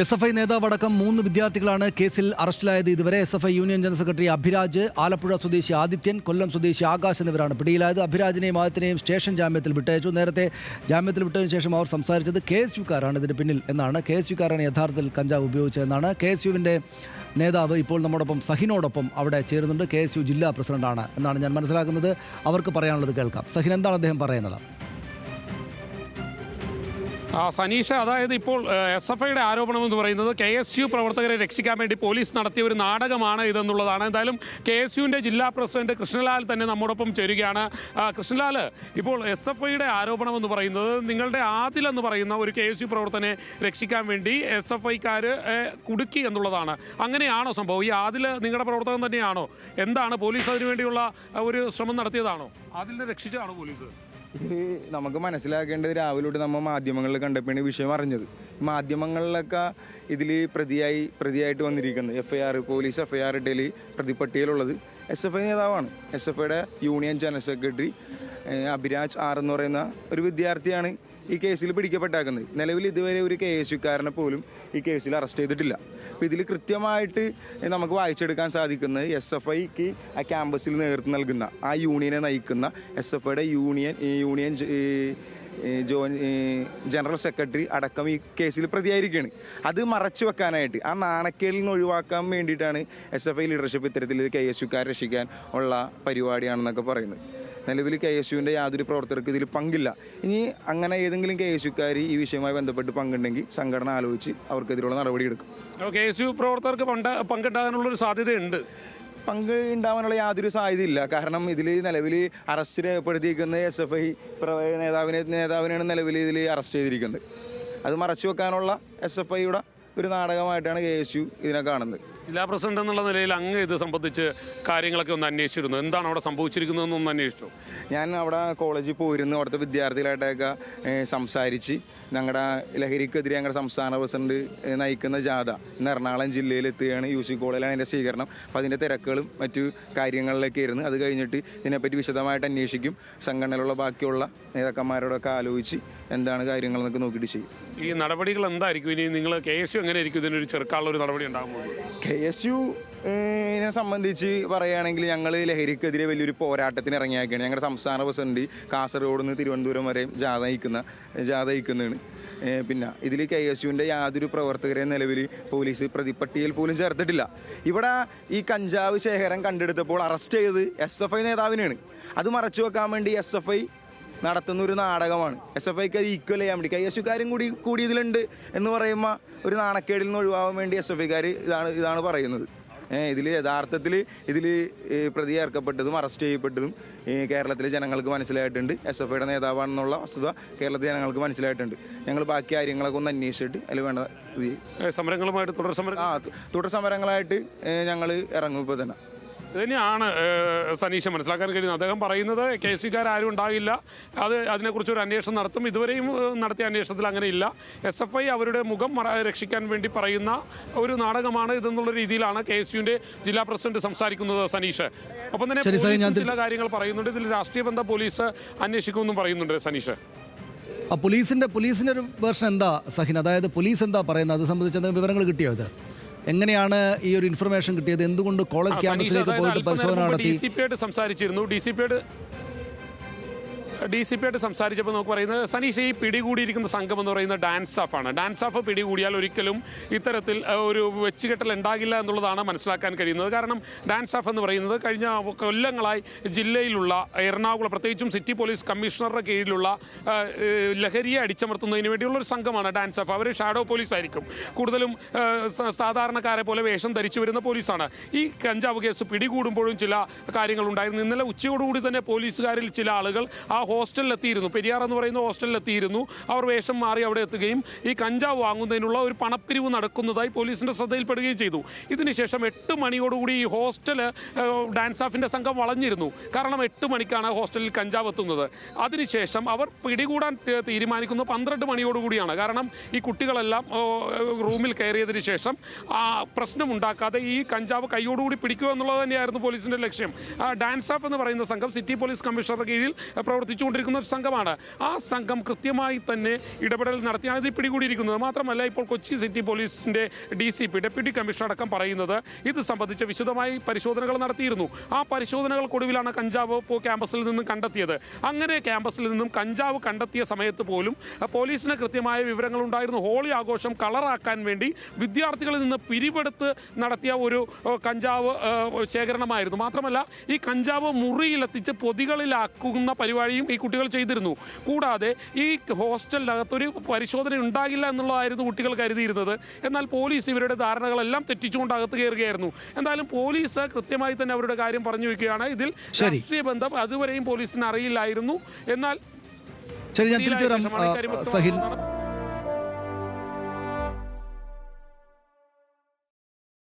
SFI നേതാവടക്കം 3 വിദ്യാർത്ഥികളാണ് കേസിൽ അറസ്റ്റിലായത്. ഇതുവരെ SFI union general secretary Abhiraj, Alappuzha സ്വദേശി ആദിത്യൻ, കൊല്ലം സ്വദേശി ആകാശ് എന്നിവരാണ് പിടിയിലായത്. അഭിരാജിനെയും ആദിത്യനെയും സ്റ്റേഷൻ ജാമ്യത്തിൽ വിട്ടയച്ചു. നേരത്തെ ജാമ്യത്തിൽ വിട്ടതിനു ശേഷം അവർ സംസാരിച്ചത് KSUക്കാരാണ് ഇതിന് പിന്നിൽ എന്നാണ്. KSUക്കാരാണ് യഥാർത്ഥത്തിൽ കഞ്ചാവ് ഉപയോഗിച്ചതെന്നാണ്. KSUവിൻ്റെ നേതാവ് ഇപ്പോൾ നമ്മോടൊപ്പം സഹിനോടൊപ്പം അവിടെ ചേരുന്നുണ്ട്. KSU ജില്ലാ പ്രസിഡന്റാണ് എന്നാണ് ഞാൻ മനസ്സിലാക്കുന്നത്. അവർക്ക് പറയാനുള്ളത് കേൾക്കാം. സഹിൻ, എന്താണ് അദ്ദേഹം പറയുന്നത്? സനീഷ, അതായത് ഇപ്പോൾ SFIയുടെ ആരോപണം എന്ന് പറയുന്നത് KSU പ്രവർത്തകരെ രക്ഷിക്കാൻ വേണ്ടി പോലീസ് നടത്തിയ ഒരു നാടകമാണ് ഇതെന്നുള്ളതാണ്. എന്തായാലും KSUവിൻ്റെ ജില്ലാ പ്രസിഡന്റ് കൃഷ്ണലാൽ തന്നെ നമ്മോടൊപ്പം ചേരുകയാണ്. കൃഷ്ണലാൽ, ഇപ്പോൾ SFIയുടെ ആരോപണം എന്ന് പറയുന്നത് നിങ്ങളുടെ ആദിൽ എന്ന് പറയുന്ന ഒരു KSU പ്രവർത്തനെ രക്ഷിക്കാൻ വേണ്ടി SFIക്കാർ കുടുക്കി എന്നുള്ളതാണ്. അങ്ങനെയാണോ സംഭവം? ഈ ആദിൽ നിങ്ങളുടെ പ്രവർത്തകൻ തന്നെയാണോ? എന്താണ്, പോലീസ് അതിനുവേണ്ടിയുള്ള ഒരു ശ്രമം നടത്തിയതാണോ? ആദിലിനെ രക്ഷിച്ചതാണോ പോലീസ്? ഇത് നമുക്ക് മനസ്സിലാക്കേണ്ടത് രാവിലെ നമ്മൾ മാധ്യമങ്ങളിൽ കണ്ടപ്പോഴാണ് വിഷയം അറിഞ്ഞത്. മാധ്യമങ്ങളിലൊക്കെ ഇതിൽ പ്രതിയായിട്ട് വന്നിരിക്കുന്നത് പോലീസ് FIR ഇട്ടതിൽ പ്രതിപ്പട്ടികയിലുള്ളത് SFI നേതാവാണ്. SFIയുടെ യൂണിയൻ ജനറൽ സെക്രട്ടറി അഭിരാജ് എന്ന് പറയുന്ന ഒരു വിദ്യാർത്ഥിയാണ് ഈ കേസിൽ പിടിക്കപ്പെട്ടാക്കുന്നത്. നിലവിൽ ഇതുവരെ ഒരു KSUക്കാരനെ പോലും ഈ കേസിൽ അറസ്റ്റ് ചെയ്തിട്ടില്ല. അപ്പോൾ ഇതിൽ കൃത്യമായിട്ട് നമുക്ക് വായിച്ചെടുക്കാൻ സാധിക്കുന്നത് SFIക്ക് ആ ക്യാമ്പസിൽ നേതൃത്വം നൽകുന്ന, ആ യൂണിയനെ നയിക്കുന്ന SFIയുടെ യൂണിയൻ ജനറൽ സെക്രട്ടറി അടക്കം ഈ കേസിൽ പ്രതിയായിരിക്കുകയാണ്. അത് മറച്ചു വെക്കാനായിട്ട്, ആ നാണക്കേടിൽ നിന്ന് ഒഴിവാക്കാൻ വേണ്ടിയിട്ടാണ് SFI ലീഡർഷിപ്പ് ഇത്തരത്തിൽ KSUക്കാരെ രക്ഷിക്കാൻ ഉള്ള പരിപാടിയാണെന്നൊക്കെ പറയുന്നത്. നിലവിൽ KSUവിൻ്റെ യാതൊരു പ്രവർത്തകർക്ക് ഇതിൽ പങ്കില്ല. ഇനി അങ്ങനെ ഏതെങ്കിലും KSUക്കാർ ഈ വിഷയവുമായി ബന്ധപ്പെട്ട് പങ്കുണ്ടെങ്കിൽ സംഘടന ആലോചിച്ച് അവർക്കെതിരെയുള്ള നടപടിയെടുക്കും. KSU പ്രവർത്തകർക്ക് പങ്കുണ്ടാകാനുള്ളൊരു സാധ്യതയുണ്ട്. പങ്ക് ഉണ്ടാവാനുള്ള യാതൊരു സാധ്യതയില്ല. കാരണം ഇതിൽ നിലവിൽ അറസ്റ്റ് രേഖപ്പെടുത്തിയിരിക്കുന്നത് SFI നേതാവിനെയാണ് നിലവിൽ ഇതിൽ അറസ്റ്റ് ചെയ്തിരിക്കുന്നത്. അത് മറച്ചു വെക്കാനുള്ള SFIയുടെ ഒരു നാടകമായിട്ടാണ് KSU ഇതിനെ കാണുന്നത്. ജില്ലാ പ്രസിഡന്റ് എന്നുള്ള നിലയിൽ അങ്ങ് ഇത് സംബന്ധിച്ച് കാര്യങ്ങളൊക്കെ ഒന്ന് അന്വേഷിച്ചിരുന്നു. എന്താണ് അവിടെ സംഭവിച്ചിരിക്കുന്നതെന്നൊന്ന് അന്വേഷിച്ചു? ഞാൻ അവിടെ കോളേജിൽ പോയിരുന്നു. അവിടുത്തെ വിദ്യാർത്ഥികളായിട്ടൊക്കെ സംസാരിച്ച് ഞങ്ങളുടെ ലഹരിക്കെതിരെ ഞങ്ങളുടെ സംസ്ഥാന പ്രസിഡന്റ് നയിക്കുന്ന ജാഥ ഇന്ന് എറണാകുളം ജില്ലയിൽ എത്തുകയാണ്. UC കോളേജിലാണ് അതിൻ്റെ സ്വീകരണം. അപ്പോൾ അതിൻ്റെ തിരക്കുകളും മറ്റു കാര്യങ്ങളിലൊക്കെ ആയിരുന്നു. അത് കഴിഞ്ഞിട്ട് ഇതിനെപ്പറ്റി വിശദമായിട്ട് അന്വേഷിക്കും. സംഘടനയിലുള്ള ബാക്കിയുള്ള നേതാക്കന്മാരോടൊക്കെ ആലോചിച്ച് എന്താണ് കാര്യങ്ങളെന്നൊക്കെ നോക്കിയിട്ട് ചെയ്യും. ഈ നടപടികൾ എന്തായിരിക്കും ഇനി? നിങ്ങൾ KSU എങ്ങനെ ആയിരിക്കും ഇതിനൊരു ചെറുക്കാനുള്ള ഒരു നടപടി ഉണ്ടാകുമ്പോൾ? KSUവിനെ സംബന്ധിച്ച് പറയുകയാണെങ്കിൽ ഞങ്ങൾ ലഹരിക്കെതിരെ വലിയൊരു പോരാട്ടത്തിന് ഇറങ്ങിയാക്കുകയാണ്. ഞങ്ങളുടെ സംസ്ഥാന പ്രസിഡന്റ് കാസർഗോഡ് നിന്ന് തിരുവനന്തപുരം വരെ ജാഥ നയിക്കുന്നതാണ്. പിന്നെ ഇതിൽ KSUവിൻ്റെ യാതൊരു പ്രവർത്തകരെ നിലവിൽ പോലീസ് പ്രതിപ്പട്ടികയിൽ പോലും ചേർത്തിട്ടില്ല. ഇവിടെ ഈ കഞ്ചാവ് ശേഖരം കണ്ടെടുത്തപ്പോൾ അറസ്റ്റ് ചെയ്തത് SFI നേതാവിനെയാണ്. അത് മറച്ചു വെക്കാൻ വേണ്ടി SFI നടത്തുന്ന ഒരു നാടകമാണ്. SFIക്ക് അത് ഈക്വൽ ചെയ്യാൻ വേണ്ടി KSUക്കാരും കൂടി ഇതിലുണ്ട് എന്ന് പറയുമ്പോൾ ഒരു നാണക്കേടിൽ നിന്ന് ഒഴിവാകാൻ വേണ്ടി SFIക്കാർ ഇതാണ് പറയുന്നത്. ഇതിൽ യഥാർത്ഥത്തിൽ ഇതിൽ പ്രതി ചേർക്കപ്പെട്ടതും അറസ്റ്റ് ചെയ്യപ്പെട്ടതും കേരളത്തിലെ ജനങ്ങൾക്ക് മനസ്സിലായിട്ടുണ്ട്. SFIയുടെ നേതാവാണെന്നുള്ള വസ്തുത കേരളത്തിലെ ജനങ്ങൾക്ക് മനസ്സിലായിട്ടുണ്ട്. ഞങ്ങൾ ബാക്കി കാര്യങ്ങളൊക്കെ ഒന്ന് അന്വേഷിച്ചിട്ട് അതിൽ വേണ്ട സമരങ്ങളുമായിട്ട് തുടർ സമരങ്ങളായിട്ട് ഞങ്ങൾ ഇറങ്ങും. ഇപ്പോൾ തന്നെ ഇതുതന്നെയാണ് സനീഷ മനസ്സിലാക്കാൻ കഴിയുന്നത്. അദ്ദേഹം പറയുന്നത് KSUക്കാരും ഉണ്ടാകില്ല, അതിനെക്കുറിച്ചൊരു അന്വേഷണം നടത്തും. ഇതുവരെയും നടത്തിയ അന്വേഷണത്തിൽ അങ്ങനെയില്ല. SFI അവരുടെ മുഖം രക്ഷിക്കാൻ വേണ്ടി പറയുന്ന ഒരു നാടകമാണ് ഇതെന്നുള്ള രീതിയിലാണ് KSUവിൻ്റെ ജില്ലാ പ്രസിഡന്റ് സംസാരിക്കുന്നത്. സനീഷ്, ഒപ്പം തന്നെ ചില കാര്യങ്ങൾ പറയുന്നുണ്ട്. ഇതിൽ രാഷ്ട്രീയ ബന്ധ പോലീസ് അന്വേഷിക്കുമെന്നും പറയുന്നുണ്ട്. സനീഷ്, പോലീസിന്റെ ഒരു വേർഷൻ എന്താ സഹിൻ? അതായത് പോലീസ് എന്താ പറയുന്നത്? അത് സംബന്ധിച്ച വിവരങ്ങൾ കിട്ടിയോ? ഇത് എങ്ങനെയാണ് ഈ ഒരു ഇൻഫർമേഷൻ കിട്ടിയത്? എന്തുകൊണ്ട് കോളേജ് ക്യാമ്പസിലേക്ക് പോയിട്ട് പരിശോധന നടത്തി? DCP ആയിട്ട് സംസാരിച്ചപ്പോൾ നമുക്ക് പറയുന്നത്, സനീഷ്, ഈ പിടികൂടിയിരിക്കുന്ന സംഘം എന്ന് പറയുന്നത് ഡാൻസ് ഓഫാണ്. ഡാൻസ് ഓഫ് പിടികൂടിയാൽ ഒരിക്കലും ഇത്തരത്തിൽ ഒരു വെച്ചുകെട്ടൽ ഉണ്ടാകില്ല എന്നുള്ളതാണ് മനസ്സിലാക്കാൻ കഴിയുന്നത്. കാരണം ഡാൻസ് ഓഫ് എന്ന് പറയുന്നത് കഴിഞ്ഞ കൊല്ലങ്ങളായി ജില്ലയിലുള്ള എറണാകുളം, പ്രത്യേകിച്ചും സിറ്റി പോലീസ് കമ്മീഷണറുടെ കീഴിലുള്ള ലഹരിയെ അടിച്ചമർത്തുന്നതിന് വേണ്ടിയുള്ള ഒരു സംഘമാണ് ഡാൻസ് ഓഫ്. അവർ ഷാഡോ പോലീസ് ആയിരിക്കും. കൂടുതലും സാധാരണക്കാരെ പോലെ വേഷം ധരിച്ചു വരുന്ന പോലീസാണ്. ഈ കഞ്ചാവ് കേസ് പിടികൂടുമ്പോഴും ചില കാര്യങ്ങളുണ്ടായിരുന്നു. ഇന്നലെ ഉച്ചയോടുകൂടി തന്നെ പോലീസുകാരിൽ ചില ആളുകൾ ആ ഹോസ്റ്റലിലെത്തിയിരുന്നു. പെരിയാർ എന്ന് പറയുന്ന ഹോസ്റ്റലിലെത്തിയിരുന്നു. അവർ വേഷം മാറി അവിടെ എത്തുകയും ഈ കഞ്ചാവ് വാങ്ങുന്നതിനുള്ള ഒരു പണപ്പിരിവ് നടക്കുന്നതായി പോലീസിൻ്റെ ശ്രദ്ധയിൽപ്പെടുകയും ചെയ്തു. ഇതിനുശേഷം 8 മണിയോടുകൂടി ഈ ഹോസ്റ്റൽ ഡാൻസ് ഓഫിൻ്റെ സംഘം വളഞ്ഞിരുന്നു. കാരണം 8 മണിക്കാണ് ഹോസ്റ്റലിൽ കഞ്ചാവ് എത്തുന്നത്. അതിനുശേഷം അവർ പിടികൂടാൻ തീരുമാനിക്കുന്നത് 12 മണിയോടുകൂടിയാണ്. കാരണം ഈ കുട്ടികളെല്ലാം റൂമിൽ കയറിയതിന് ശേഷം പ്രശ്നമുണ്ടാക്കാതെ ഈ കഞ്ചാവ് കൈയോടുകൂടി പിടിക്കുക എന്നുള്ളത് തന്നെയായിരുന്നു പോലീസിൻ്റെ ലക്ഷ്യം. ഡാൻസ് ഓഫ് എന്ന് പറയുന്ന സംഘം സിറ്റി പോലീസ് കമ്മീഷണറുടെ കീഴിൽ പ്രവർത്തിച്ചു പ്രവർത്തിച്ചുകൊണ്ടിരിക്കുന്ന ഒരു സംഘമാണ്. ആ സംഘം കൃത്യമായി തന്നെ ഇടപെടൽ നടത്തിയാണ് ഇത് പിടികൂടിയിരിക്കുന്നത്. മാത്രമല്ല ഇപ്പോൾ കൊച്ചി സിറ്റി പോലീസിൻ്റെ DCP ഡെപ്യൂട്ടി കമ്മീഷണർ അടക്കം പറയുന്നത് ഇത് സംബന്ധിച്ച് വിശദമായി പരിശോധനകൾ നടത്തിയിരുന്നു. ആ പരിശോധനകൾക്കൊടുവിലാണ് കഞ്ചാവ് ക്യാമ്പസിൽ നിന്നും കണ്ടെത്തിയത്. അങ്ങനെ ക്യാമ്പസിൽ നിന്നും കഞ്ചാവ് കണ്ടെത്തിയ സമയത്ത് പോലും പോലീസിന് കൃത്യമായ വിവരങ്ങളുണ്ടായിരുന്നു. ഹോളി ആഘോഷം കളറാക്കാൻ വേണ്ടി വിദ്യാർത്ഥികളിൽ നിന്ന് പിരിവെടുത്ത് നടത്തിയ ഒരു കഞ്ചാവ് ശേഖരണമായിരുന്നു. മാത്രമല്ല ഈ കഞ്ചാവ് മുറിയിലെത്തിച്ച് പൊതികളിലാക്കുന്ന പരിപാടിയും ഈ കുട്ടികൾ ചെയ്തിരുന്നു. കൂടാതെ ഈ ഹോസ്റ്റലിനകത്തൊരു പരിശോധന ഉണ്ടാകില്ല എന്നുള്ളതായിരുന്നു കുട്ടികൾ കരുതിയിരുന്നത്. എന്നാൽ പോലീസ് ഇവരുടെ ധാരണകളെല്ലാം തെറ്റിച്ചുകൊണ്ട് അകത്ത് കയറുകയായിരുന്നു. എന്തായാലും പോലീസ് കൃത്യമായി തന്നെ അവരുടെ കാര്യം പറഞ്ഞു വയ്ക്കുകയാണ്. ഇതിൽ രാഷ്ട്രീയ ബന്ധം അതുവരെയും പോലീസിന് അറിയില്ലായിരുന്നു. എന്നാൽ ശരി, ഞാൻ തിരിച്ചു വരാം സഹിൻ.